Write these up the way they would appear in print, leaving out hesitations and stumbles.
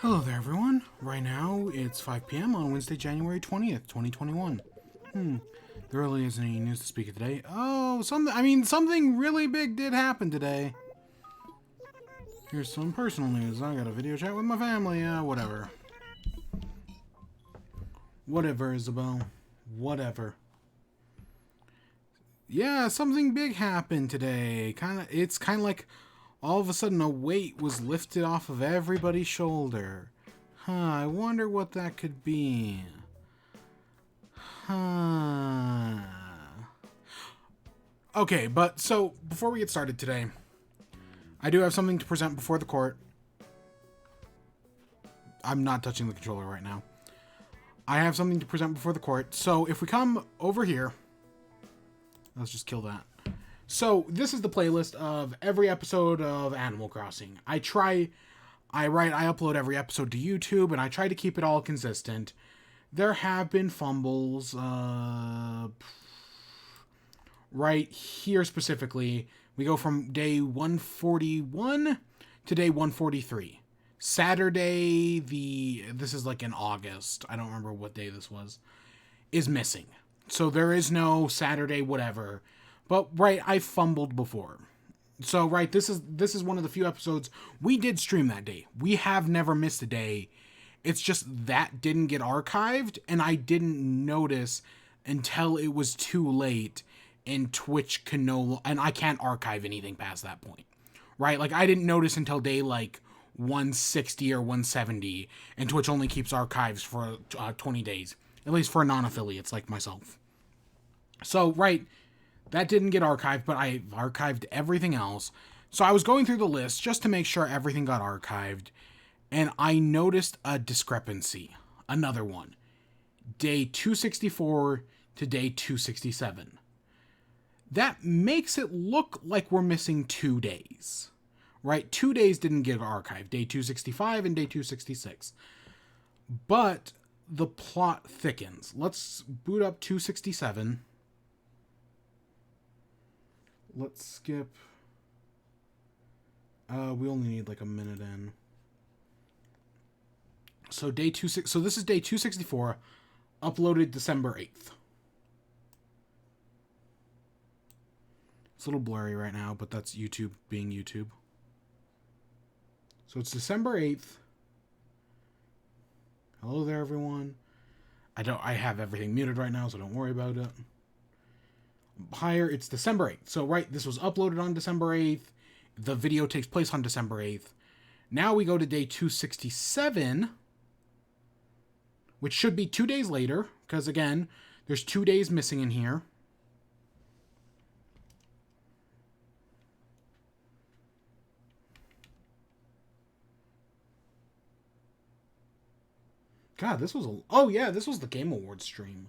Hello there, everyone. Right now, it's 5 p.m. on Wednesday, January 20th, 2021. There really isn't any news to speak of today. Oh, something really big did happen today. Here's some personal news. I got a video chat with my family. Whatever. Whatever, Isabel. Whatever. Yeah, something big happened today. It's kind of like all of a sudden a weight was lifted off of everybody's shoulder. I wonder what that could be. Okay, but so before we get started today, I do have something to present before the court. I'm not touching the controller right now. I have something to present before the court. So if we come over here, let's just kill that. So this is the playlist of every episode of Animal Crossing. I upload every episode to YouTube, and I try to keep it all consistent. There have been fumbles, right here specifically. We go from day 141 to day 143. Saturday, this is like in August, I don't remember what day this was, is missing. So there is no Saturday whatever. But right, I fumbled before. So right, this is one of the few episodes we did stream that day. We have never missed a day. It's just that didn't get archived, and I didn't notice until it was too late, and Twitch and I can't archive anything past that point. Right? Like I didn't notice until day like 160 or 170, and Twitch only keeps archives for 20 days, at least for non-affiliates like myself. So, right, that didn't get archived, but I archived everything else. So I was going through the list just to make sure everything got archived, and I noticed a discrepancy. Another one. Day 264 to day 267. That makes it look like we're missing 2 days. Right? 2 days didn't get archived. Day 265 and day 266. But the plot thickens. Let's boot up 267. Let's skip. We only need like a minute in. So so this is day 264, uploaded December 8th. It's a little blurry right now, but that's YouTube being YouTube. So it's December 8th. Hello there, everyone. I have everything muted right now, so don't worry about it. Higher, it's December 8th. So, right, this was uploaded on December 8th. The video takes place on December 8th. Now we go to day 267, which should be 2 days later, because, again, there's 2 days missing in here. God, this was this was the Game Awards stream.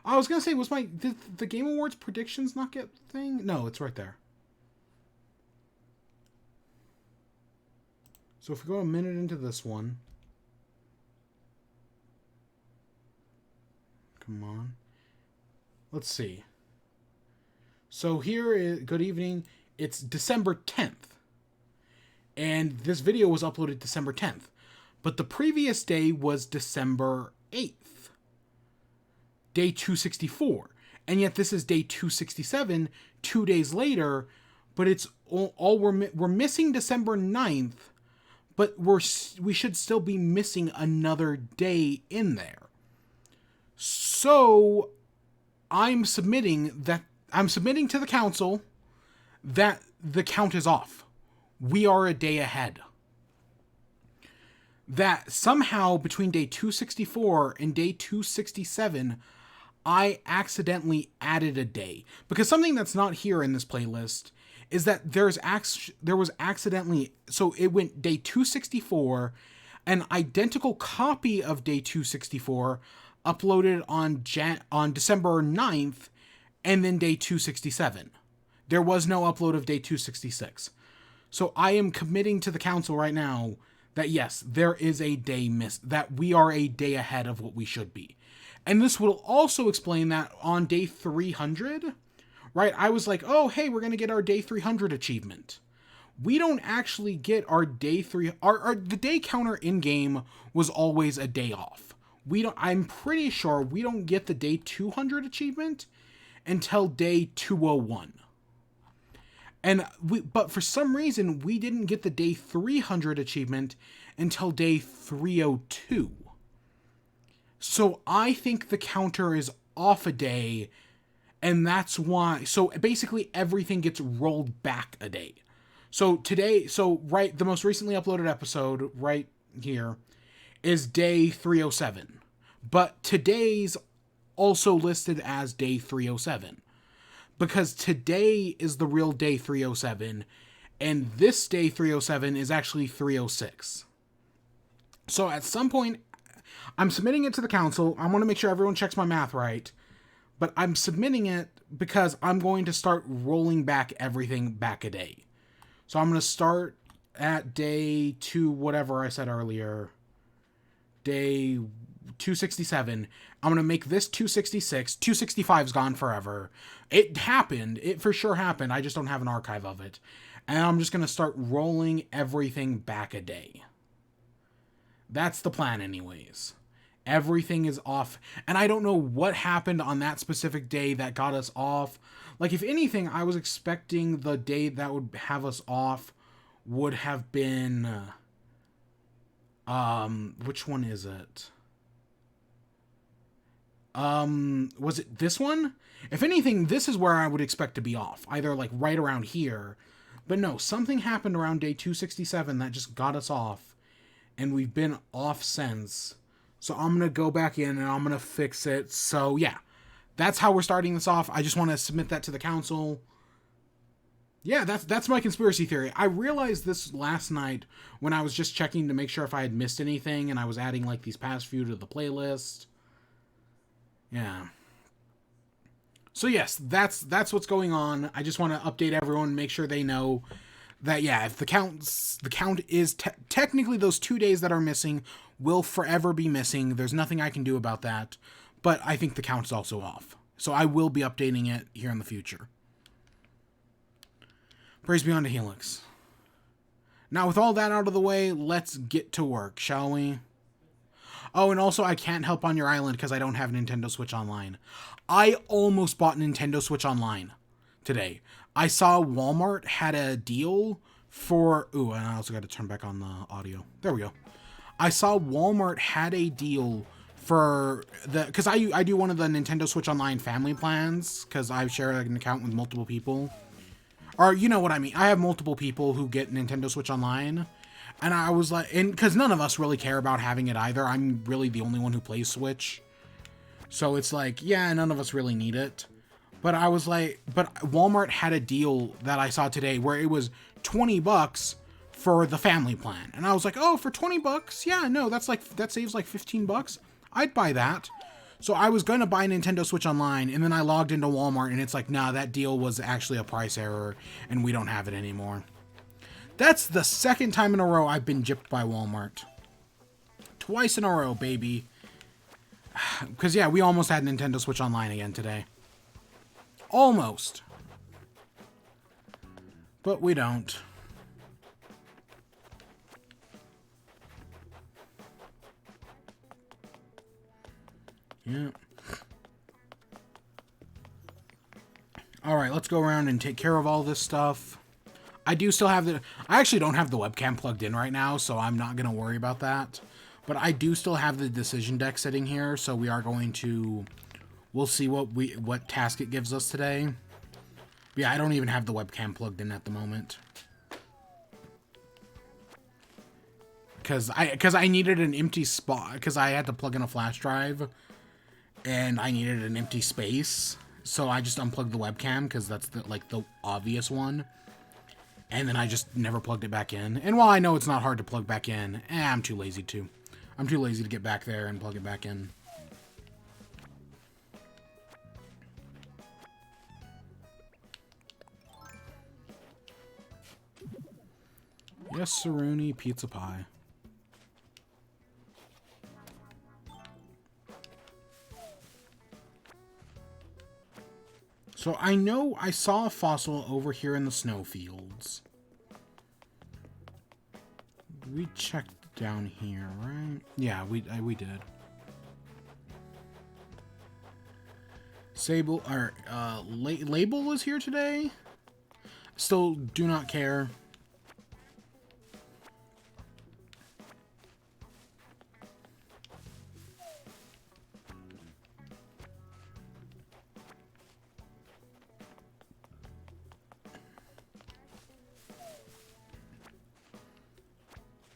I was gonna say, did the Game Awards predictions not get thing? No, it's right there. So if we go a minute into this one. Come on. Let's see. So here is, good evening. It's December 10th. And this video was uploaded December 10th. But the previous day was December 8th. Day 264. And yet this is day 267, 2 days later, but it's we're missing December 9th, but we should still be missing another day in there. So I'm submitting to the council that the count is off. We are a day ahead. That somehow between day 264 and day 267, I accidentally added a day. Because something that's not here in this playlist is that there was accidentally, so it went day 264, an identical copy of day 264 uploaded on December 9th, and then day 267. There was no upload of day 266. So I am committing to the council right now that yes, there is a day missed, that we are a day ahead of what we should be. And this will also explain that on day 300, right, I was like, oh, hey, we're going to get our day 300 achievement. we don't actually get our day 3. The day counter in game was always a day off. I'm pretty sure we don't get the day 200 achievement until day 201. But for some reason, we didn't get the day 300 achievement until day 302. So I think the counter is off a day, and that's why. So basically, everything gets rolled back a day. So today, the most recently uploaded episode right here is day 307. But today's also listed as day 307. Because today is the real day 307, and this day 307 is actually 306. So at some point, I'm submitting it to the council. I want to make sure everyone checks my math right. But I'm submitting it because I'm going to start rolling back everything back a day. So I'm going to start at day 2, whatever I said earlier. Day 267. I'm going to make this 266. 265's gone forever. It happened. It for sure happened. I just don't have an archive of it. And I'm just going to start rolling everything back a day. That's the plan anyways. Everything is off. And I don't know what happened on that specific day that got us off. Like, if anything, I was expecting the day that would have us off would have been... which one is it? Was it this one? If anything, this is where I would expect to be off. Either, like, right around here. But no, something happened around day 267 that just got us off. And we've been off since. So I'm going to go back in and I'm going to fix it. So, yeah. That's how we're starting this off. I just want to submit that to the council. Yeah, that's my conspiracy theory. I realized this last night when I was just checking to make sure if I had missed anything, and I was adding, like, these past few to the playlist. Yeah. So yes, that's what's going on. I just want to update everyone, make sure they know that, yeah, if the count is technically those 2 days that are missing will forever be missing. There's nothing I can do about that. But I think the count's also off. So I will be updating it here in the future. Praise be unto Helix. Now, with all that out of the way, let's get to work, shall we? Oh, and also, I can't help on your island because I don't have Nintendo Switch Online. I almost bought Nintendo Switch Online today. I saw Walmart had a deal for... Ooh, and I also got to turn back on the audio. There we go. I saw Walmart had a deal for the... Because I do one of the Nintendo Switch Online family plans, because I share an account with multiple people. Or, you know what I mean. I have multiple people who get Nintendo Switch Online. And I was like... and because none of us really care about having it either. I'm really the only one who plays Switch. So it's like, yeah, none of us really need it. But I was like... But Walmart had a deal that I saw today where it was $20 for the family plan. And I was like, oh, for $20? Yeah, no, that saves like $15. I'd buy that. So I was going to buy Nintendo Switch Online, and then I logged into Walmart, and it's like, nah, that deal was actually a price error, and we don't have it anymore. That's the second time in a row I've been gypped by Walmart. Twice in a row, baby. Because, yeah, we almost had Nintendo Switch Online again today. Almost. But we don't. Yeah. Alright, let's go around and take care of all this stuff. I do still have I actually don't have the webcam plugged in right now, so I'm not going to worry about that. But I do still have the decision deck sitting here, so we are going to... We'll see what task it gives us today. But yeah, I don't even have the webcam plugged in at the moment. Because I needed an empty spot, because I had to plug in a flash drive. And I needed an empty space, so I just unplugged the webcam, because that's the obvious one. And then I just never plugged it back in. And while I know it's not hard to plug back in, I'm too lazy to. I'm too lazy to get back there and plug it back in. Yes, Saruni pizza pie. So I know I saw a fossil over here in the snowfields. We checked down here, right? Yeah, we did. Sable, or Label is here today. Still do not care.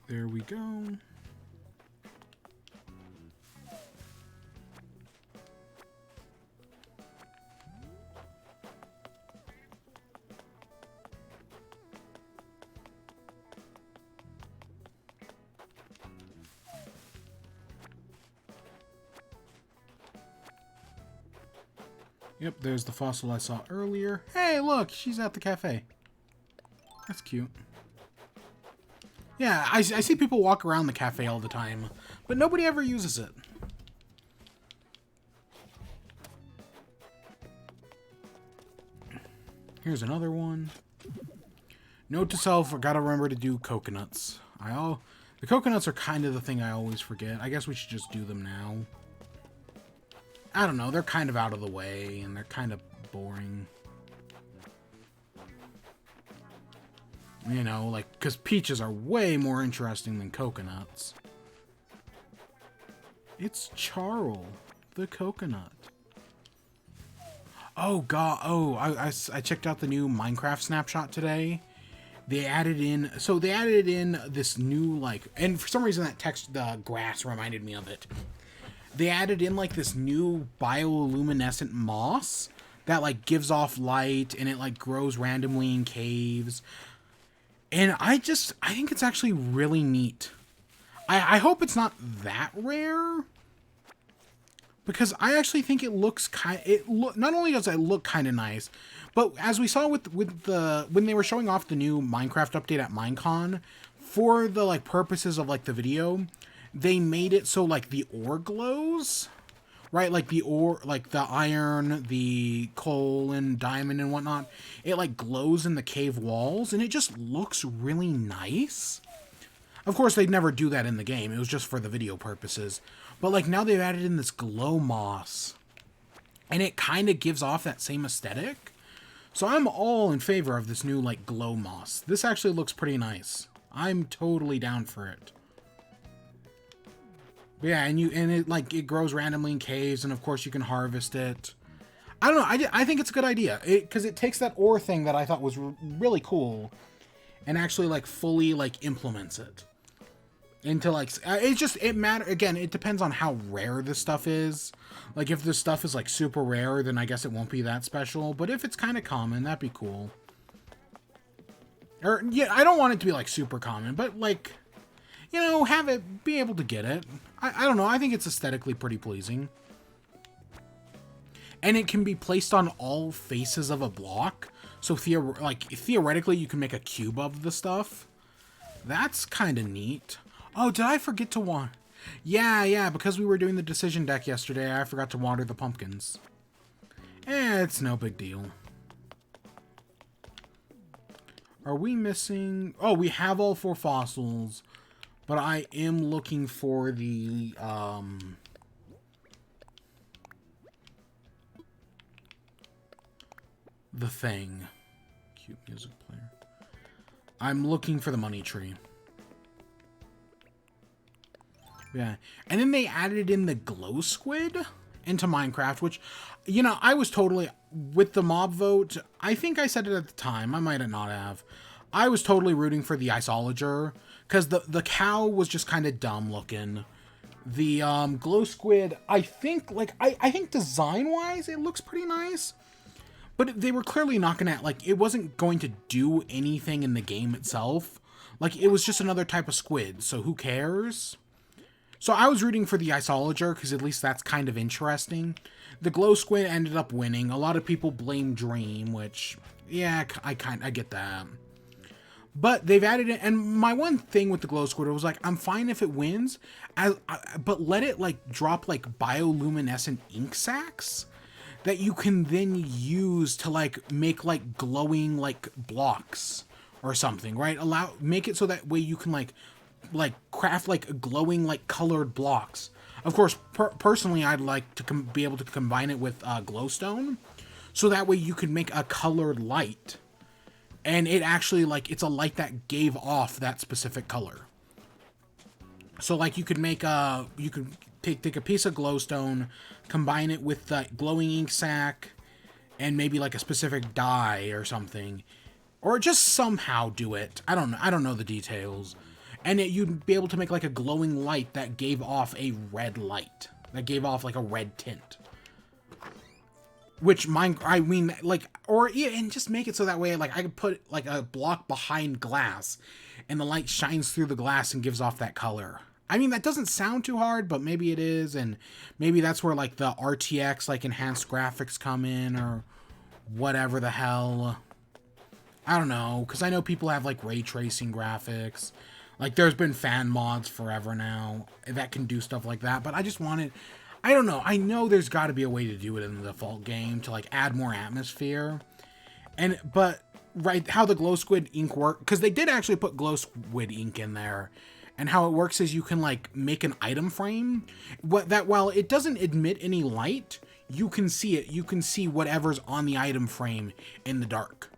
There we go. Yep, there's the fossil I saw earlier. Hey, look, she's at the cafe. That's cute. Yeah, I see people walk around the cafe all the time, but nobody ever uses it. Here's another one. Note to self, I gotta remember to do coconuts. The coconuts are kind of the thing I always forget. I guess we should just do them now. I don't know, they're kind of out of the way, and they're kind of boring. You know, like, because peaches are way more interesting than coconuts. It's Charl, the coconut. Oh, God. Oh, I checked out the new Minecraft snapshot today. They added in this new, like, and for some reason that text, the grass reminded me of it. They added in, like, this new bioluminescent moss that, like, gives off light, and it, like, grows randomly in caves. And I think it's actually really neat. I hope it's not that rare, because I actually think it looks not only does it look kind of nice, but as we saw when they were showing off the new Minecraft update at Minecon, for the, like, purposes of, like, the video, they made it so, like, the ore glows, right? Like the ore, like the iron, the coal and diamond and whatnot, it, like, glows in the cave walls, and it just looks really nice. Of course, they'd never do that in the game. It was just for the video purposes. But, like, now they've added in this glow moss, and it kind of gives off that same aesthetic. So I'm all in favor of this new, like, glow moss. This actually looks pretty nice. I'm totally down for it. Yeah, and it grows randomly in caves, and of course you can harvest it. I don't know, I think it's a good idea, because it takes that ore thing that I thought was really cool, and actually, like, fully, like, implements it into, like, again, it depends on how rare this stuff is. Like, if this stuff is, like, super rare, then I guess it won't be that special, but if it's kind of common, that'd be cool. Or, yeah, I don't want it to be, like, super common, but, like, you know, be able to get it. I don't know, I think it's aesthetically pretty pleasing. And it can be placed on all faces of a block, so theoretically you can make a cube of the stuff. That's kind of neat. Oh, did I forget to water? Yeah, because we were doing the decision deck yesterday, I forgot to water the pumpkins. It's no big deal. Are we missing... Oh, we have all 4 fossils, but I am looking for the thing. Cute music player. I'm looking for the money tree. Yeah. And then they added in the glow squid into Minecraft, which, you know, I was totally, with the mob vote, I think I said it at the time, I might not have. I was totally rooting for the Isolager, because the cow was just kind of dumb looking. The glow squid, I think, like, I think design-wise, it looks pretty nice. But they were clearly not gonna, like, it wasn't going to do anything in the game itself. Like, it was just another type of squid, so who cares? So I was rooting for the Isolager, because at least that's kind of interesting. The glow squid ended up winning. A lot of people blame Dream, which, yeah, I get that. But they've added it, and my one thing with the glow squid was, like, I'm fine if it wins, but let it, like, drop, like, bioluminescent ink sacs that you can then use to, like, make, like, glowing, like, blocks or something, right? Make it so that way you can, like, like craft like glowing like colored blocks. Of course, personally, I'd like to be able to combine it with glowstone, so that way you could make a colored light, and it actually like it's a light that gave off that specific color. So like you could make you could take a piece of glowstone, combine it with the glowing ink sac, and maybe like a specific dye or something, or just somehow do it. I don't know the details. And you'd be able to make like a glowing light that gave off a red light, that gave off like a red tint. Which I mean, like, or yeah, and just make it so that way, like, I could put like a block behind glass, and the light shines through the glass and gives off that color. I mean, that doesn't sound too hard, but maybe it is, and maybe that's where like the RTX like enhanced graphics come in, or whatever the hell. I don't know, because I know people have like ray tracing graphics. Like, there's been fan mods forever now that can do stuff like that, but I just wanted, I don't know, I know there's got to be a way to do it in the default game to, like, add more atmosphere, but, right, how the glow squid ink work, because they did actually put glow squid ink in there, and how it works is you can, like, make an item frame, that while it doesn't emit any light, you can see it, you can see whatever's on the item frame in the dark.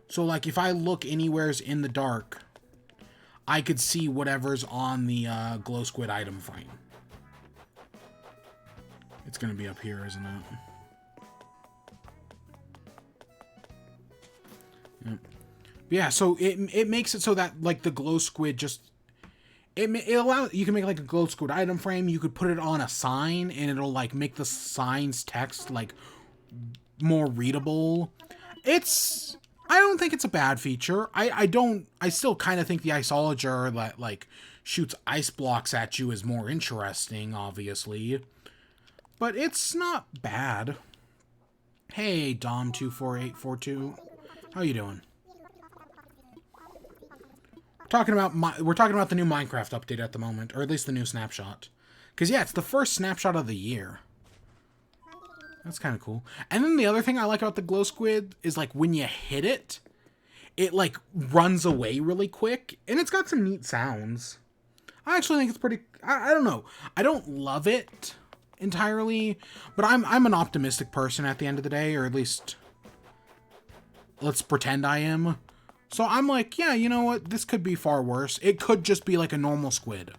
So, like, if I look anywheres in the dark, I could see whatever's on the glow squid item frame. It's going to be up here, isn't it? Yep. Yeah, so it makes it so that like the glow squid just it allows you can make like a glow squid item frame. You could put it on a sign, and it'll like make the sign's text like more readable. I don't think it's a bad feature. I still kind of think the Isolager that, like, shoots ice blocks at you is more interesting, obviously. But it's not bad. Hey, Dom24842. How you doing? We're talking about the new Minecraft update at the moment, or at least the new snapshot. Because, yeah, it's the first snapshot of the year. That's kind of cool. And then the other thing I like about the glow squid is, like, when you hit it, it, like, runs away really quick. And it's got some neat sounds. I actually think it's pretty... I don't know. I don't love it entirely. But I'm an optimistic person at the end of the day. Or at least... let's pretend I am. So I'm like, yeah, you know what? This could be far worse. It could just be, like, a normal squid.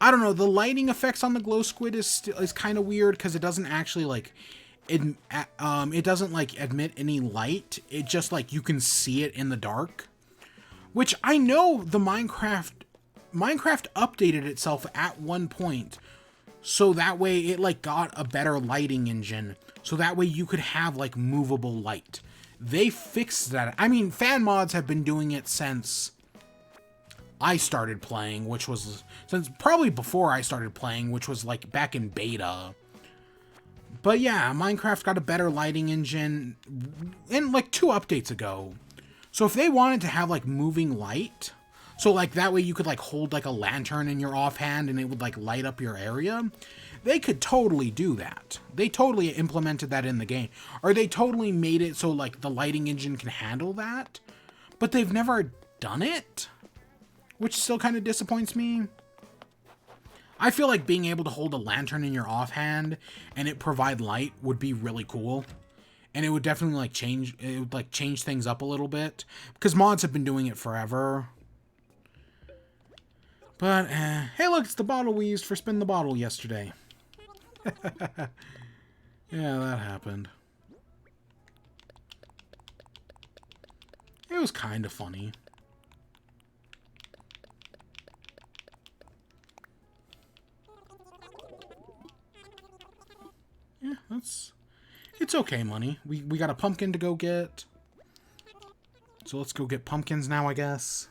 I don't know, the lighting effects on the glow squid is kind of weird because it doesn't actually like it doesn't like emit any light. It just like you can see it in the dark, which I know the Minecraft updated itself at one point, so that way it like got a better lighting engine, so that way you could have like movable light. They fixed that. I mean, fan mods have been doing it since I started playing, which was since probably before I started playing, which was like back in beta. But yeah, Minecraft got a better lighting engine in like 2 updates ago. So if they wanted to have like moving light, so like that way you could like hold like a lantern in your offhand and it would like light up your area, they could totally do that. They totally implemented that in the game. Or they totally made it so like the lighting engine can handle that. But they've never done it, which still kind of disappoints me. I feel like being able to hold a lantern in your offhand and it provide light would be really cool. And it would definitely like change things up a little bit, because mods have been doing it forever. But hey, look, it's the bottle we used for Spin the Bottle yesterday. Yeah, that happened. It was kind of funny. Yeah, it's okay money. We got a pumpkin to go get. So let's go get pumpkins now, I guess.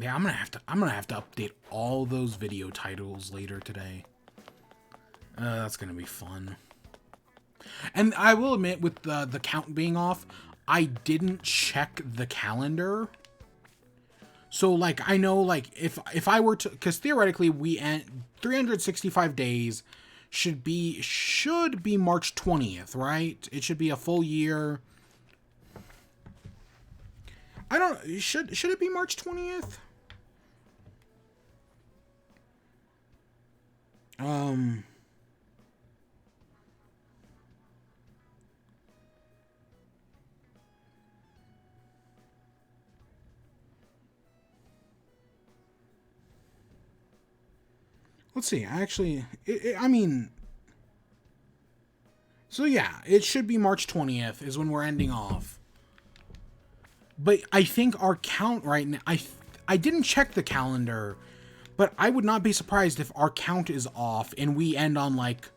Yeah, I'm gonna have to update all those video titles later today. That's gonna be fun. And I will admit, with the count being off, I didn't check the calendar. So, like, I know, like, if I were to... because theoretically, we end 365 days should be March 20th, right? It should be a full year. I don't... Should it be March 20th? Let's see. Actually, I mean... So yeah, it should be March 20th is when we're ending off. But I think our count right now... I didn't check the calendar, but I would not be surprised if our count is off and we end on, like...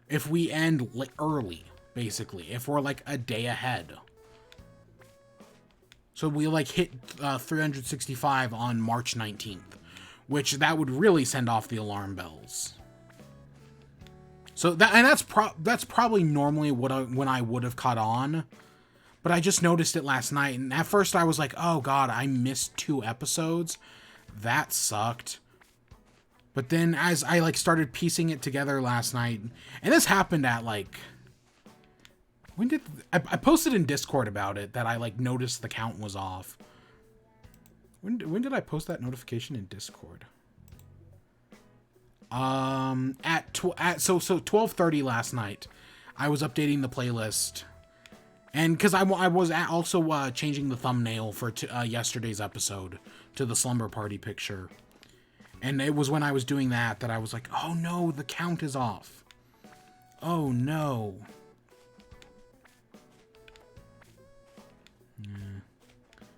If we end early, basically. If we're, like, a day ahead. So we, like, hit 365 on March 19th. Which, that would really send off the alarm bells. So, that's probably normally when I would have caught on. But I just noticed it last night, and at first I was like, oh god, I missed 2 episodes. That sucked. But then as I, like, started piecing it together last night, and this happened at, like... When did... I posted in Discord about it, that I, like, noticed the count was off. When did I post that notification in Discord? At 12:30 last night, I was updating the playlist. And because I was also changing the thumbnail for yesterday's episode to the slumber party picture. And it was when I was doing that I was like, oh no, the count is off. Oh no.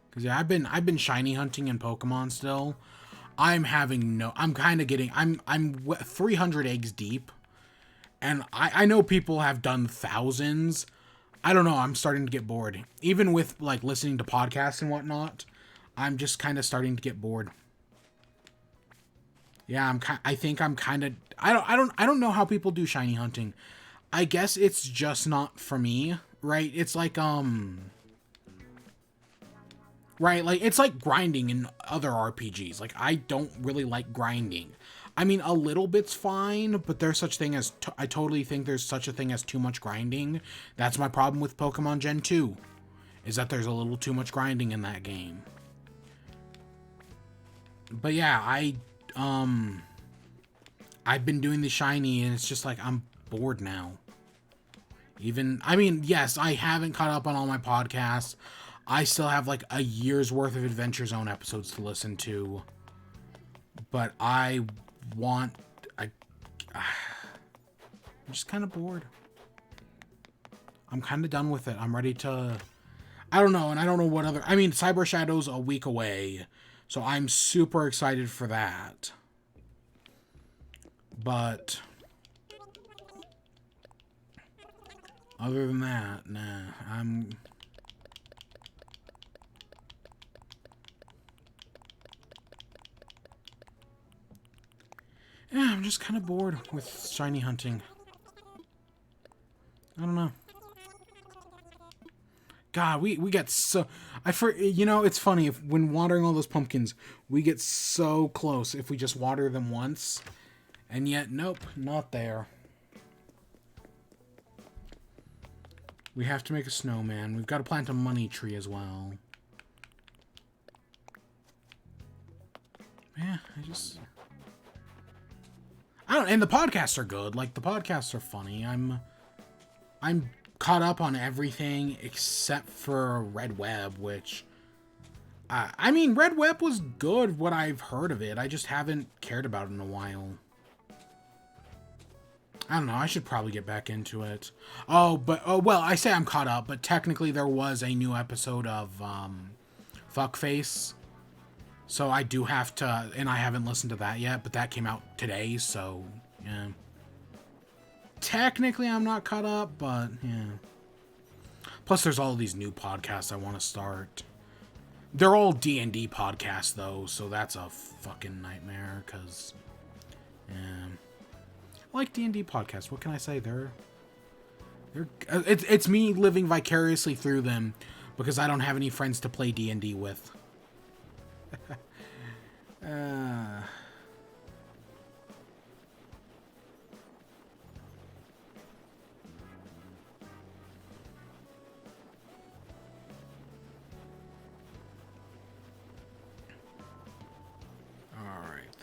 Because yeah, I've been shiny hunting in Pokemon still. I'm kind of getting, I'm 300 eggs deep. And I know people have done thousands. I don't know, I'm starting to get bored. Even with, like, listening to podcasts and whatnot, I'm just kind of starting to get bored. Yeah, I think I'm kind of... I don't know how people do shiny hunting. I guess it's just not for me, right? It's like, right, like, it's like grinding in other RPGs. Like, I don't really like grinding. I mean, a little bit's fine, but there's such thing as... I totally think there's such a thing as too much grinding. That's my problem with Pokemon Gen 2. Is that there's a little too much grinding in that game. But yeah, I've been doing the shiny, and it's just like, I'm bored now. I mean, yes, I haven't caught up on all my podcasts. I still have, like, a year's worth of Adventure Zone episodes to listen to. But I'm just kind of bored. I'm kind of done with it. I'm ready to... I don't know, and I don't know what other... I mean, Cyber Shadow's a week away, so I'm super excited for that. But... other than that, nah, yeah, I'm just kind of bored with shiny hunting. I don't know. God, we get so... you know, it's funny, when watering all those pumpkins, we get so close if we just water them once. And yet, nope, not there. We have to make a snowman. We've got to plant a money tree as well. Yeah, and the podcasts are good. Like, the podcasts are funny. I'm caught up on everything except for Red Web, which... I mean, Red Web was good, what I've heard of it. I just haven't cared about it in a while. I don't know, I should probably get back into it. Well, I say I'm caught up, but technically there was a new episode of, Fuckface. So I do have to, and I haven't listened to that yet, but that came out today, so, yeah. Technically I'm not caught up, but, yeah. Plus there's all these new podcasts I want to start. They're all D&D podcasts, though, so that's a fucking nightmare, because, yeah. I like D&D podcasts. What can I say? It's me living vicariously through them because I don't have any friends to play D&D with.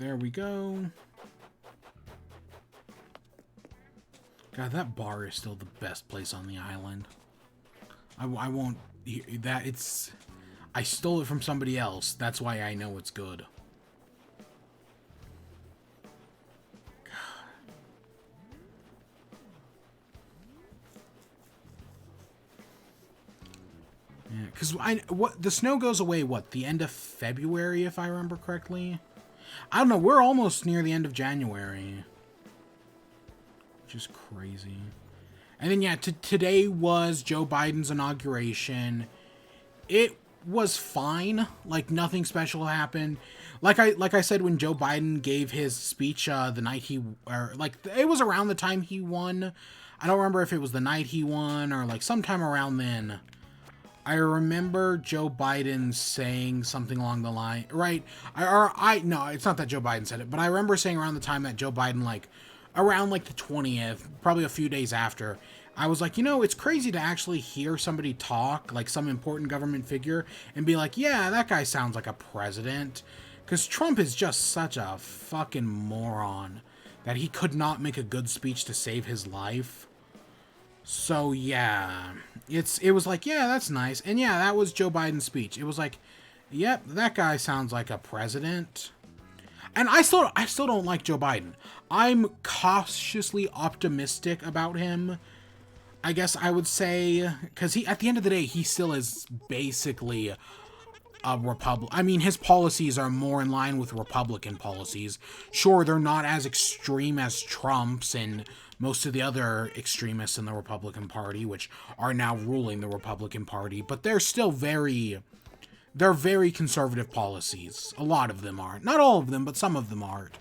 There we go. God, that bar is still the best place on the island. I won't... That, it's... I stole it from somebody else. That's why I know it's good. Yeah, because the snow goes away, what, the end of February, if I remember correctly? I don't know, we're almost near the end of January. Which is crazy. And then, yeah, today was Joe Biden's inauguration. It was fine. Like, nothing special happened. Like I said, when Joe Biden gave his speech the night he... Or, like, it was around the time he won. I don't remember if it was the night he won or, like, sometime around then. I remember Joe Biden saying something along the line, right? No, it's not that Joe Biden said it, but I remember saying around the time that Joe Biden, like, around, like, the 20th, probably a few days after, I was like, you know, it's crazy to actually hear somebody talk, like some important government figure, and be like, yeah, that guy sounds like a president. Because Trump is just such a fucking moron that he could not make a good speech to save his life. So, yeah, it was like, yeah, that's nice. And yeah, that was Joe Biden's speech. It was like, yep, that guy sounds like a president. And I still don't like Joe Biden. I'm cautiously optimistic about him, I guess I would say, because at the end of the day, he still is basically a Republican. I mean, his policies are more in line with Republican policies. Sure, they're not as extreme as Trump's and most of the other extremists in the Republican Party, which are now ruling the Republican Party, but they're still they're very conservative policies. A lot of them are. Not all of them, but some of them aren't.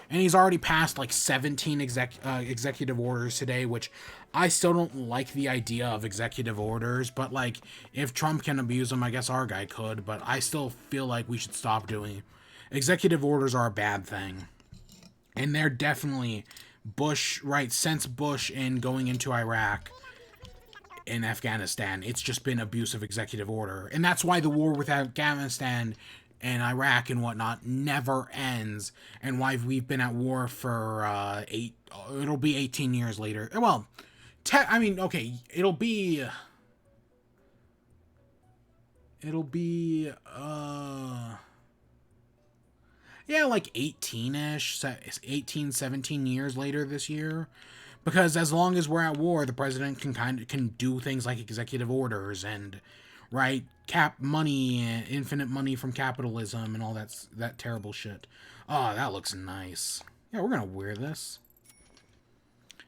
And he's already passed like 17 executive orders today, which I still don't like the idea of executive orders, but like, if Trump can abuse them, I guess our guy could, but I still feel like we should stop doing. Executive orders are a bad thing. And they're definitely Bush, right, since Bush in going into Iraq and Afghanistan, it's just been abuse of executive order. And that's why the war with Afghanistan and Iraq and whatnot never ends, and why we've been at war for it'll be 18 years later. Well, I mean, okay, it'll be yeah, like 18-ish, 18, 17 years later this year. Because as long as we're at war, the president can do things like executive orders and, right, cap money, infinite money from capitalism and all that terrible shit. Oh, that looks nice. Yeah, we're gonna wear this.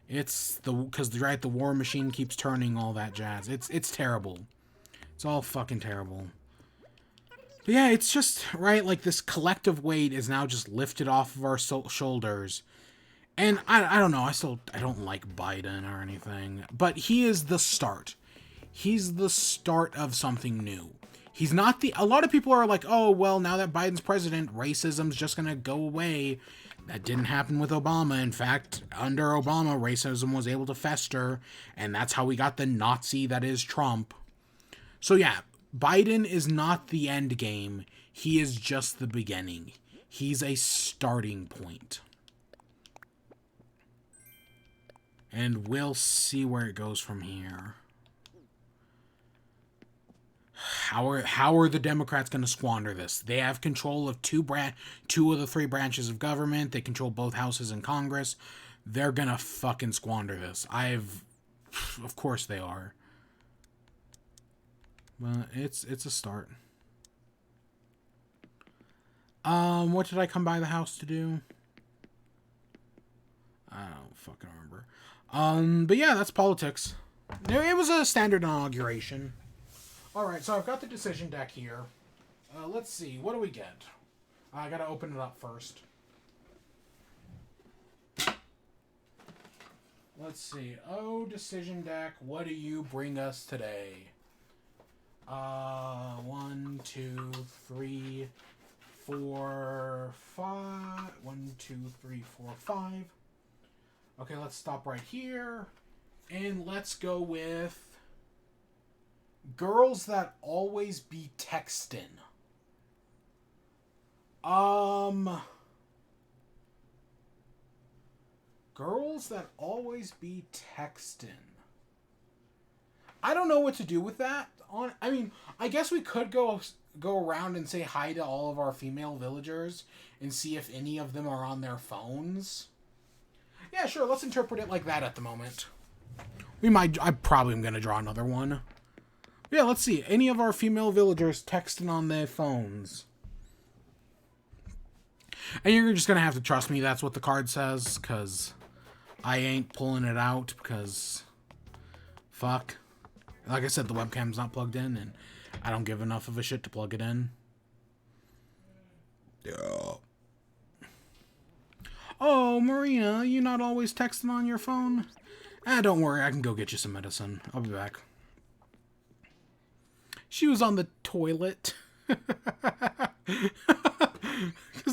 It's because the war machine keeps turning, all that jazz. It's terrible. It's all fucking terrible. But yeah, it's just, right, like this collective weight is now just lifted off of our shoulders. And I don't know, I don't like Biden or anything, but he is the start. He's the start of something new. He's not a lot of people are like, oh, well, now that Biden's president, racism's just gonna go away. That didn't happen with Obama. In fact, under Obama, racism was able to fester, and that's how we got the Nazi that is Trump. So yeah, Biden is not the end game. He is just the beginning. He's a starting point. And we'll see where it goes from here. How are the Democrats going to squander this? They have control of two of the three branches of government. They control both houses in Congress. They're going to fucking squander this. Of course they are. But it's a start. What did I come by the house to do? I don't fucking remember. But yeah, that's politics. It was a standard inauguration. Alright, so I've got the decision deck here. Let's see, what do we get? I gotta open it up first. Let's see. Oh, decision deck, what do you bring us today? 1, 2, 3, 4, 5. 1, 2, 3, 4, 5. Okay, let's stop right here. And let's go with girls that always be texting. Girls that always be texting. I don't know what to do with that. I mean, I guess we could go around and say hi to all of our female villagers and see if any of them are on their phones. Yeah, sure. Let's interpret it like that at the moment. I probably am going to draw another one. Yeah, let's see. Any of our female villagers texting on their phones. And you're just going to have to trust me that's what the card says, because I ain't pulling it out, because fuck. Like I said, the webcam's not plugged in, and I don't give enough of a shit to plug it in. Yeah. Oh, Marina, you not always texting on your phone? Don't worry, I can go get you some medicine. I'll be back. She was on the toilet. Because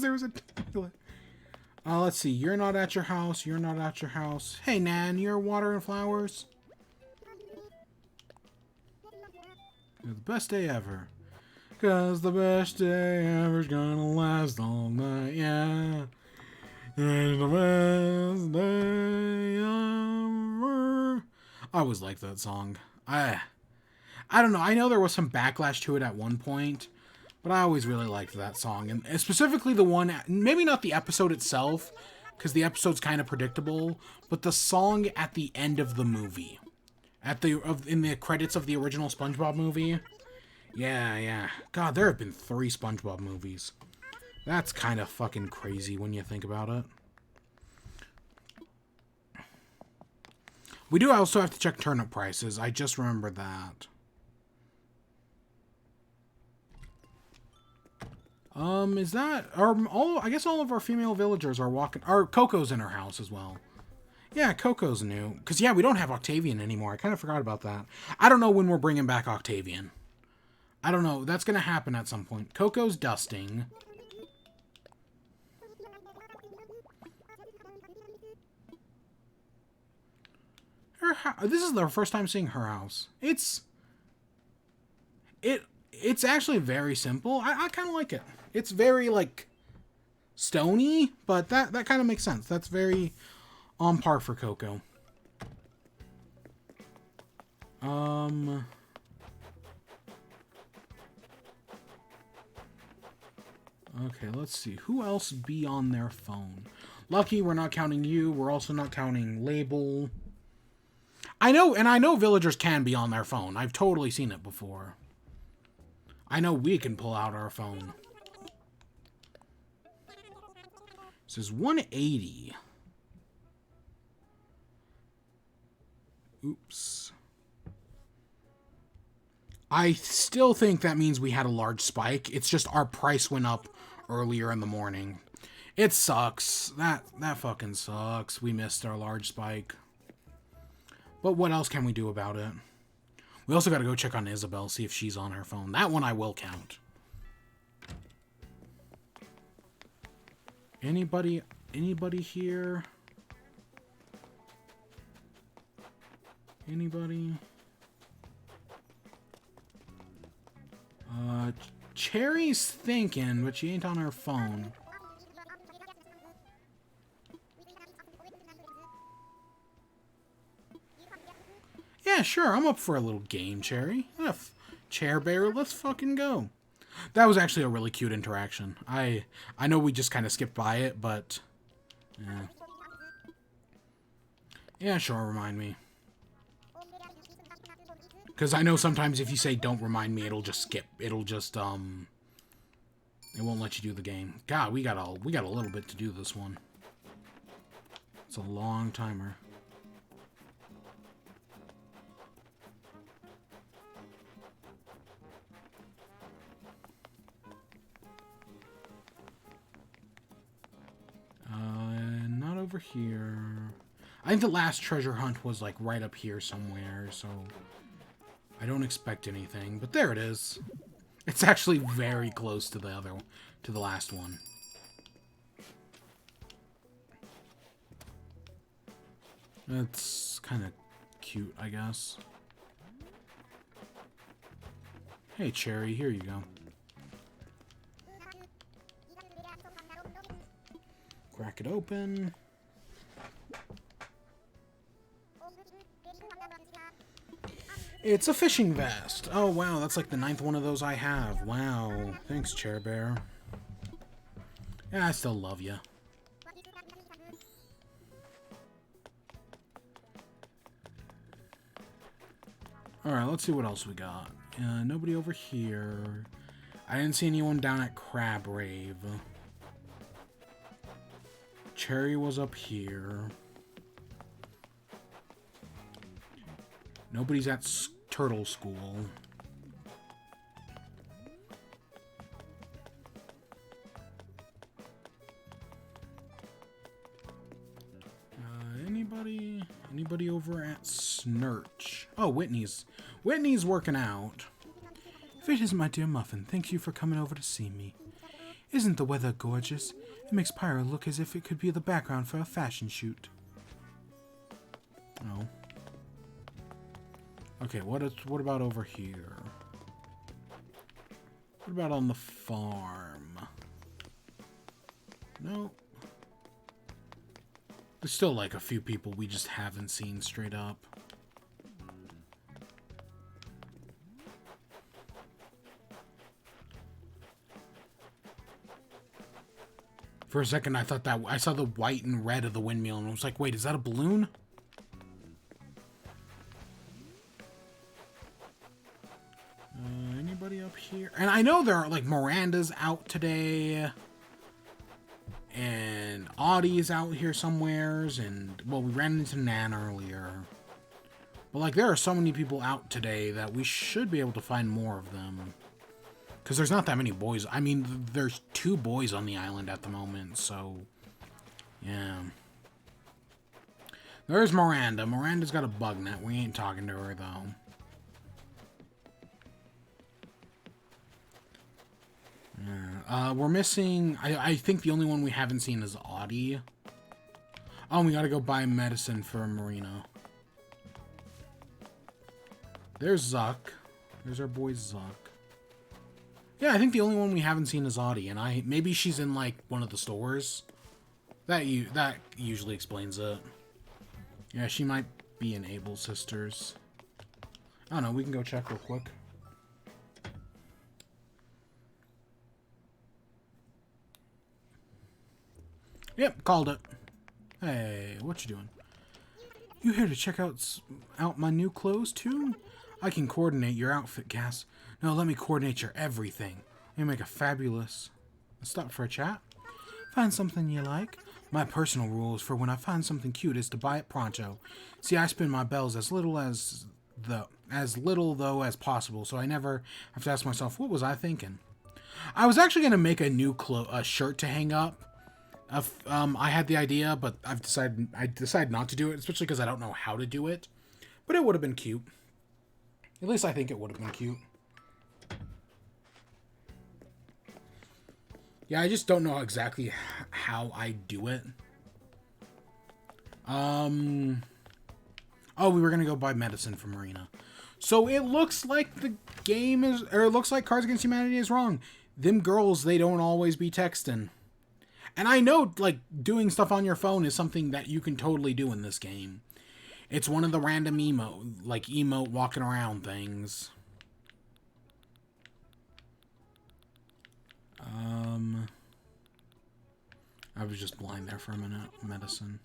there was a toilet. Let's see. You're not at your house. You're not at your house. Hey, Nan, you're watering flowers? The best day ever. Because the best day ever's gonna last all night, yeah. It's the best day ever. I always liked that song. I don't know. I know there was some backlash to it at one point, but I always really liked that song. And specifically the one, maybe not the episode itself, because the episode's kind of predictable, but the song at the end of the movie. In the credits of the original SpongeBob movie. Yeah. God, there have been 3 SpongeBob movies. That's kind of fucking crazy when you think about it. We do also have to check turnip prices. I just remembered that. Is that... I guess all of our female villagers are walking... Coco's in her house as well. Yeah, Coco's new. Because, yeah, we don't have Octavian anymore. I kind of forgot about that. I don't know when we're bringing back Octavian. I don't know. That's going to happen at some point. Coco's dusting. This is the first time seeing her house. It's actually very simple. I kind of like it. It's very, like, stony, but that kind of makes sense. That's very on par for Coco. Okay, let's see. Who else be on their phone? Lucky, we're not counting you. We're also not counting Label. I know villagers can be on their phone. I've totally seen it before. I know we can pull out our phone. This is 180. Oops. I still think that means we had a large spike. It's just our price went up earlier in the morning. It sucks. That fucking sucks. We missed our large spike. But what else can we do about it? We also got to go check on Isabel, see if she's on her phone. That one I will count. Anybody here? Anybody? Cherry's thinking, but she ain't on her phone. Yeah, sure, I'm up for a little game, Cherry. Chair Bear, let's fucking go. That was actually a really cute interaction. I know we just kind of skipped by it, but... Yeah. Yeah, sure, remind me. Because I know sometimes if you say don't remind me, it'll just skip. It'll just, it won't let you do the game. God, we got a little bit to do this one. It's a long timer. Not over here. I think the last treasure hunt was like right up here somewhere, so I don't expect anything, but there it is. It's actually very close to the last one. That's kind of cute, I guess. Hey, Cherry, here you go. Crack it open. It's a fishing vest. Oh, wow. That's like the 9th one of those I have. Wow. Thanks, Chair Bear. Yeah, I still love you. Alright, let's see what else we got. Nobody over here. I didn't see anyone down at Crab Rave. Cherry was up here. Nobody's at Turtle School. Anybody over at Snurch? Oh, Whitney's working out. If it isn't my dear Muffin, thank you for coming over to see me. Isn't the weather gorgeous? It makes Pyro look as if it could be the background for a fashion shoot. Oh. Okay, what about over here? What about on the farm? No. There's still like a few people we just haven't seen straight up. For a second, I thought that I saw the white and red of the windmill, and I was like, "Wait, is that a balloon?" Anybody up here? And I know there are like Miranda's out today, and Audie's out here somewheres, and well, we ran into Nan earlier. But like, there are so many people out today that we should be able to find more of them. Because there's not that many boys. I mean, there's 2 boys on the island at the moment, so... yeah. There's Miranda. Miranda's got a bug net. We ain't talking to her, though. We're missing... I think the only one we haven't seen is Audie. Oh, we gotta go buy medicine for Marina. There's Zuck. There's our boy Zuck. Yeah, I think the only one we haven't seen is Audie, and maybe she's in like one of the stores. That usually explains it. Yeah, she might be in Able Sisters. I don't know, we can go check real quick. Yep, called it. Hey, what you doing? You here to check out my new clothes too? I can coordinate your outfit, Cass. No, let me coordinate your everything. You make a fabulous... Let's stop for a chat. Find something you like. My personal rule is for when I find something cute is to buy it pronto. See, I spend my bells as little though as possible, so I never have to ask myself, what was I thinking? I was actually gonna make a new shirt to hang up. I had the idea, but I decided not to do it, especially because I don't know how to do it. But it would have been cute. At least I think it would have been cute. Yeah, I just don't know exactly how I do it. Oh, we were gonna go buy medicine for Marina. So it looks like the game is, or it looks like Cards Against Humanity is wrong. Them girls, they don't always be texting. And I know, like, doing stuff on your phone is something that you can totally do in this game. It's one of the random emote walking around things. I was just blind there for a minute. Medicine.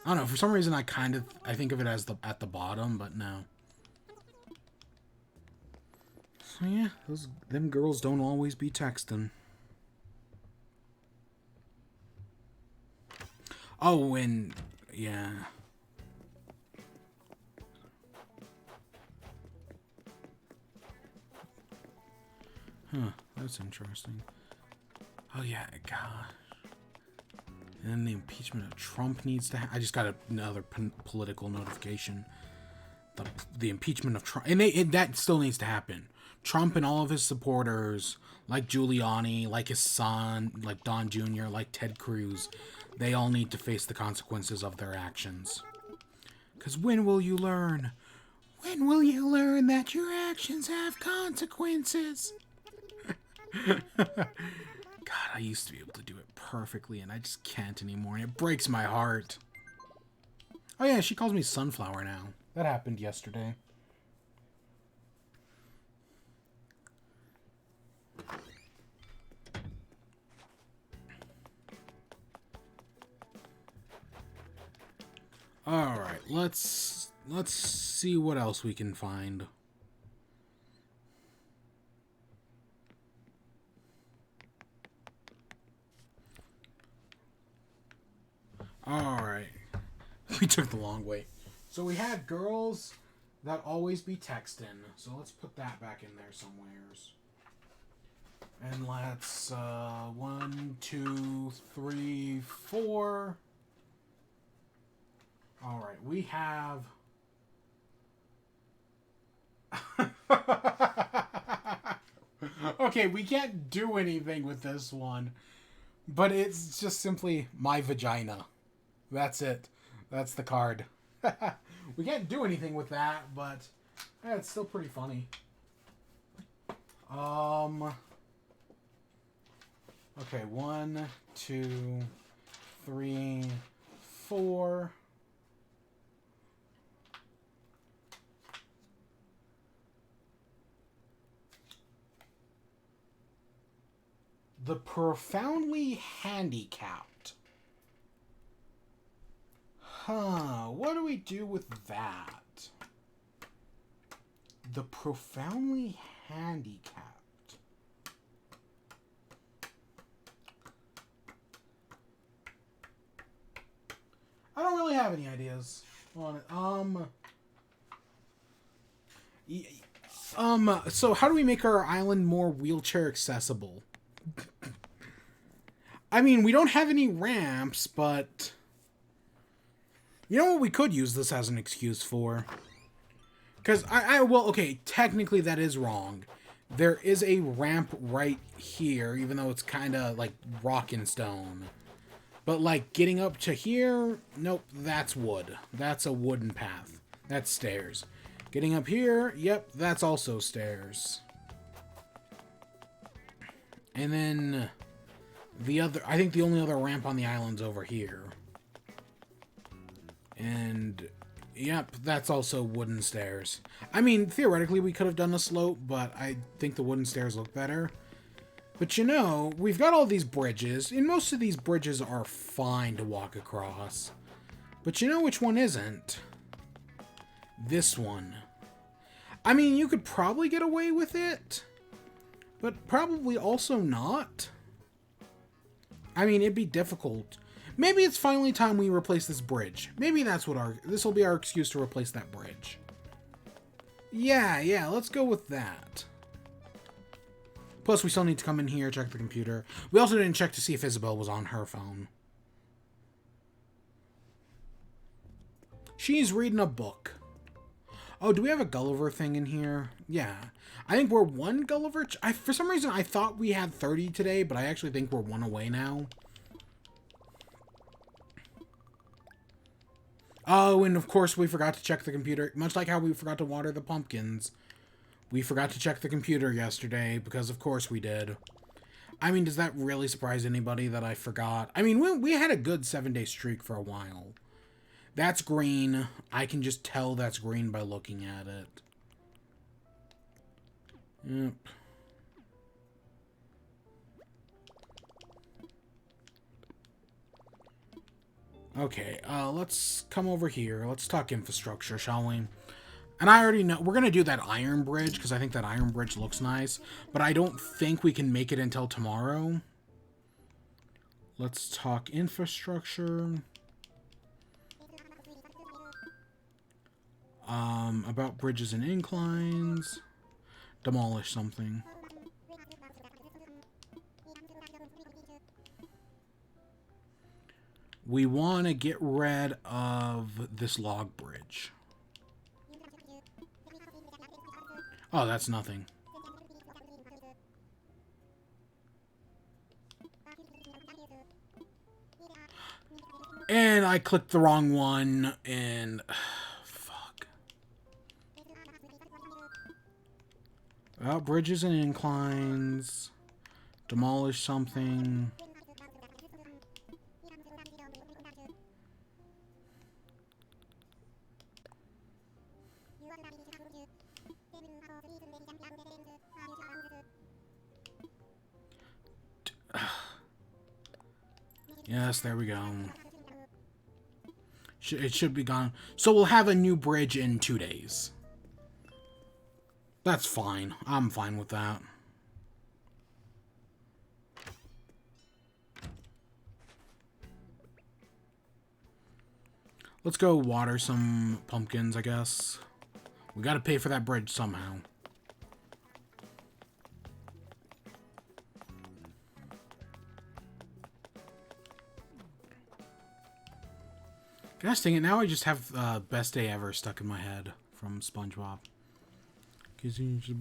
I don't know, for some reason I think of it as at the bottom, but no. So yeah, them girls don't always be texting. Oh, and yeah. Huh, that's interesting. Oh yeah, gosh. And then the impeachment of Trump needs to I just got another political notification. The impeachment of Trump, and that still needs to happen. Trump and all of his supporters, like Giuliani, like his son, like Don Jr., like Ted Cruz, they all need to face the consequences of their actions. Because when will you learn? When will you learn that your actions have consequences? God, I used to be able to do it perfectly, and I just can't anymore, and it breaks my heart. Oh yeah, she calls me Sunflower now. That happened yesterday. All right, let's see what else we can find. All right. We took the long way. So we had girls that always be texting. So let's put that back in there somewheres. And let's 1, 2, 3, 4. All right, we have. Okay, we can't do anything with this one, but it's just simply my vagina. That's it. That's the card. We can't do anything with that, but it's still pretty funny. Okay, 1, 2, 3, 4. The profoundly handicapped. What do we do with that? The profoundly handicapped. I don't really have any ideas on it. So how do we make our island more wheelchair accessible? I mean, we don't have any ramps, but you know what we could use this as an excuse for? Because well, okay, technically that is wrong. There is a ramp right here, even though it's kind of like rock and stone. But like getting up to here, nope, that's wood. That's a wooden path. That's stairs. Getting up here, yep, that's also stairs. And then I think the only other ramp on the island's over here. And yep, that's also wooden stairs. I mean, theoretically we could have done a slope, but I think the wooden stairs look better. But you know, we've got all these bridges, and most of these bridges are fine to walk across. But you know which one isn't? This one. I mean, you could probably get away with it, but probably also not. I mean, it'd be difficult. Maybe it's finally time we replace this bridge. Maybe that's what this will be our excuse to replace that bridge. Yeah, let's go with that. Plus, we still need to come in here, check the computer. We also didn't check to see if Isabel was on her phone. She's reading a book. Oh, do we have a Gulliver thing in here? Yeah. I think we're one Gulliver. For some reason, I thought we had 30 today, but I actually think we're one away now. Oh, and of course, we forgot to check the computer. Much like how we forgot to water the pumpkins. We forgot to check the computer yesterday, because of course we did. I mean, does that really surprise anybody that I forgot? I mean, we had a good 7-day streak for a while. That's green. I can just tell that's green by looking at it. Yep. Okay, let's come over here. Let's talk infrastructure, shall we? And I already know we're going to do that iron bridge because I think that iron bridge looks nice. But I don't think we can make it until tomorrow. Let's talk infrastructure. About bridges and inclines. Demolish something. We want to get rid of this log bridge. Oh, that's nothing. And I clicked the wrong one, and fuck. About bridges and inclines. Demolish something. Yes, there we go. It should be gone. So we'll have a new bridge in 2 days. That's fine. I'm fine with that. Let's go water some pumpkins, I guess. We gotta pay for that bridge somehow. Gosh dang it, now I just have Best Day Ever stuck in my head from SpongeBob. 'Cause it's the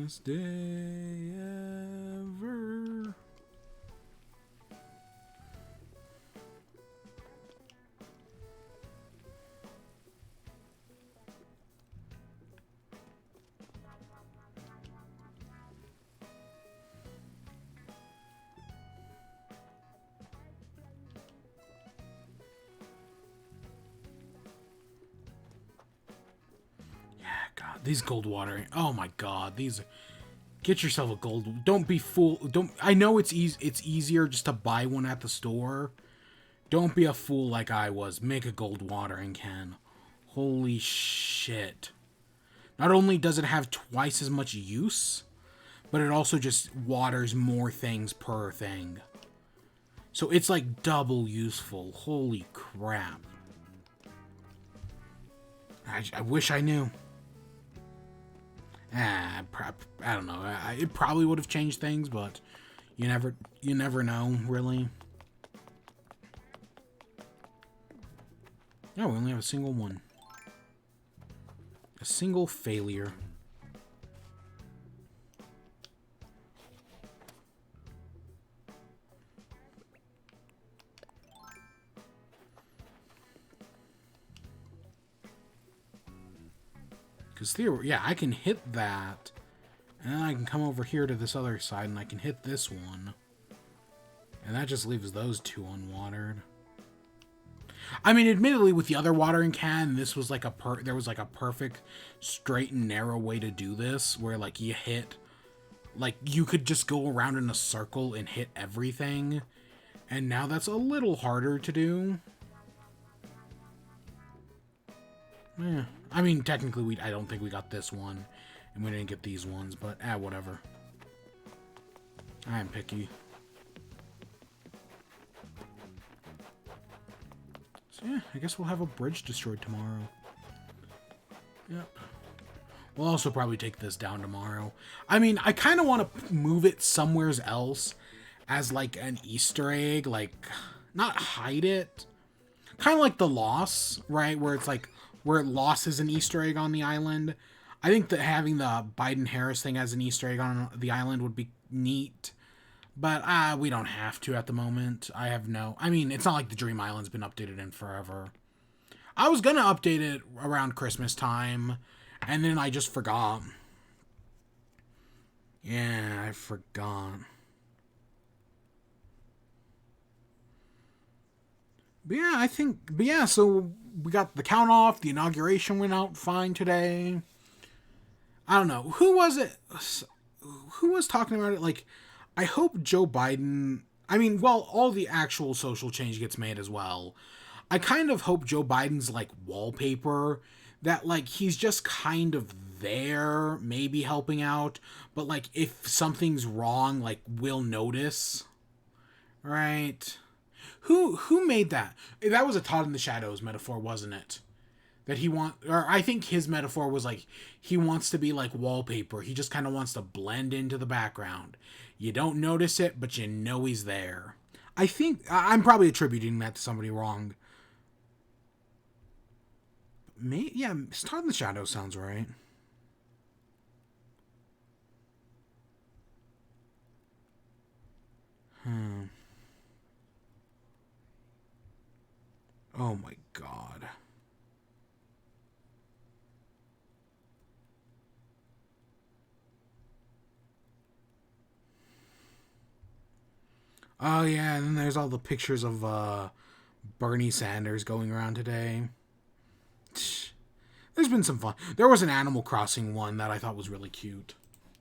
best day ever. God, these gold watering. Oh my God, these. Get yourself a gold. Don't be fool. Don't. I know it's easy. It's easier just to buy one at the store. Don't be a fool like I was. Make a gold watering can. Holy shit! Not only does it have twice as much use, but it also just waters more things per thing. So it's like double useful. Holy crap! I wish I knew. I don't know. It probably would have changed things, but you never know, really. No, we only have a single one. A single failure. Because yeah, I can hit that, and then I can come over here to this other side, and I can hit this one. And that just leaves those two unwatered. I mean, admittedly, with the other watering can, this was like there was like a perfect straight and narrow way to do this, where like you hit, like you could just go around in a circle and hit everything. And now that's a little harder to do. Yeah. I mean, technically, I don't think we got this one, and we didn't get these ones, but whatever. I am picky. So yeah, I guess we'll have a bridge destroyed tomorrow. Yep. We'll also probably take this down tomorrow. I mean, I kind of want to move it somewhere else as like an Easter egg, like not hide it. Kind of like the Loss, right? Where it's like where Loss is an Easter egg on the island. I think that having the Biden-Harris thing as an Easter egg on the island would be neat. But we don't have to at the moment. I mean, it's not like the Dream Island's been updated in forever. I was going to update it around Christmas time, and then I just forgot. Yeah, I forgot. But yeah, so we got the count off, the inauguration went out fine today. I don't know. Who was it? Who was talking about it? Like, I hope Joe Biden, I mean, well, all the actual social change gets made as well. I kind of hope Joe Biden's like wallpaper, that like he's just kind of there, maybe helping out, but like if something's wrong, like we'll notice. Right? Who made that? That was a Todd in the Shadows metaphor, wasn't it? That or I think his metaphor was like he wants to be like wallpaper. He just kind of wants to blend into the background. You don't notice it, but you know he's there. I think I'm probably attributing that to somebody wrong. Yeah, Todd in the Shadows sounds right. Oh my God. Oh yeah, and then there's all the pictures of Bernie Sanders going around today. There's been some fun. There was an Animal Crossing one that I thought was really cute.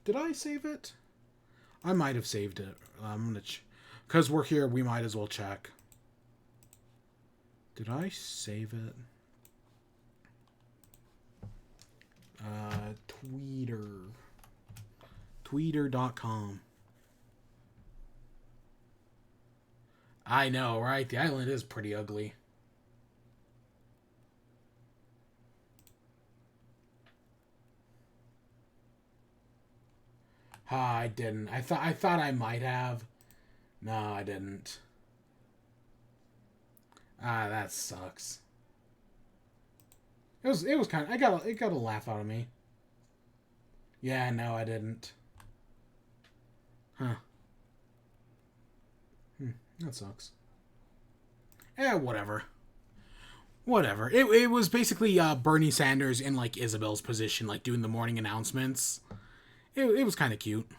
Did I save it? I might have saved it. I'm gonna, because we're here, we might as well check. Did I save it? Tweeter. Tweeter.com. I know, right? The island is pretty ugly. I didn't. I thought I might have. No, I didn't. That sucks. It was kind of, it got a laugh out of me. Yeah, no, I didn't. Huh. That sucks. Whatever. Whatever. It was basically Bernie Sanders in like Isabel's position, like doing the morning announcements. It was kind of cute.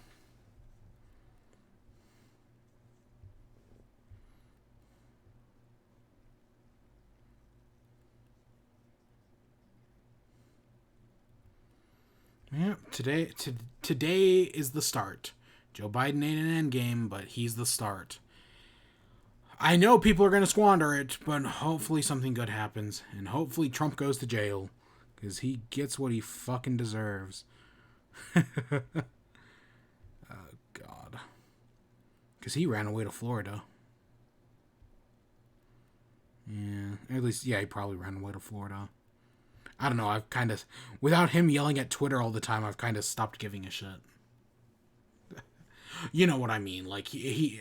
Yeah, today is the start. Joe Biden ain't an endgame, but he's the start. I know people are going to squander it, but hopefully something good happens. And hopefully Trump goes to jail. Because he gets what he fucking deserves. Oh, God. Because he ran away to Florida. Yeah, at least, yeah, he probably ran away to Florida. I don't know, I've kind of... Without him yelling at Twitter all the time, I've kind of stopped giving a shit. You know what I mean? Like he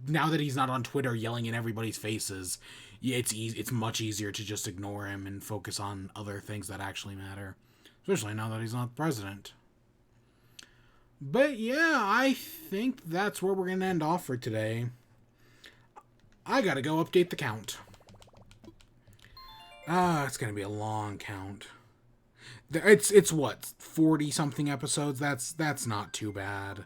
now that he's not on Twitter yelling in everybody's faces, yeah, it's much easier to just ignore him and focus on other things that actually matter. Especially now that he's not president. But yeah, I think that's where we're gonna end off for today. I gotta go update the count. It's gonna be a long count. It's what, 40 something episodes? That's not too bad.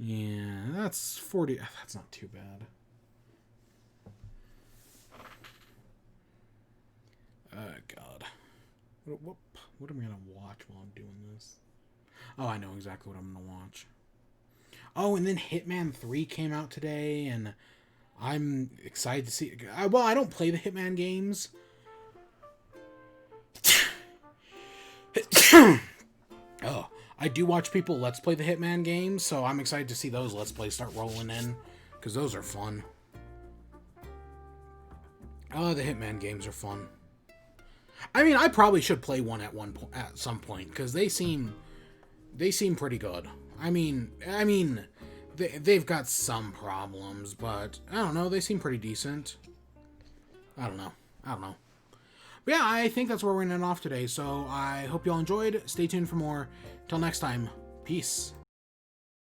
Yeah, that's 40. That's not too bad. God. What am I going to watch while I'm doing this? Oh, I know exactly what I'm going to watch. Oh, and then Hitman 3 came out today, and I'm excited to see... Well, I don't play the Hitman games. Oh, I do watch people Let's Play the Hitman games, so I'm excited to see those Let's Plays start rolling in, because those are fun. Oh, the Hitman games are fun. I mean, I probably should play one at some point, because they seem pretty good. I mean, they've got some problems, but I don't know, they seem pretty decent. I don't know. But yeah, I think that's where we're going to end off today, so I hope you all enjoyed. Stay tuned for more. Till next time, peace.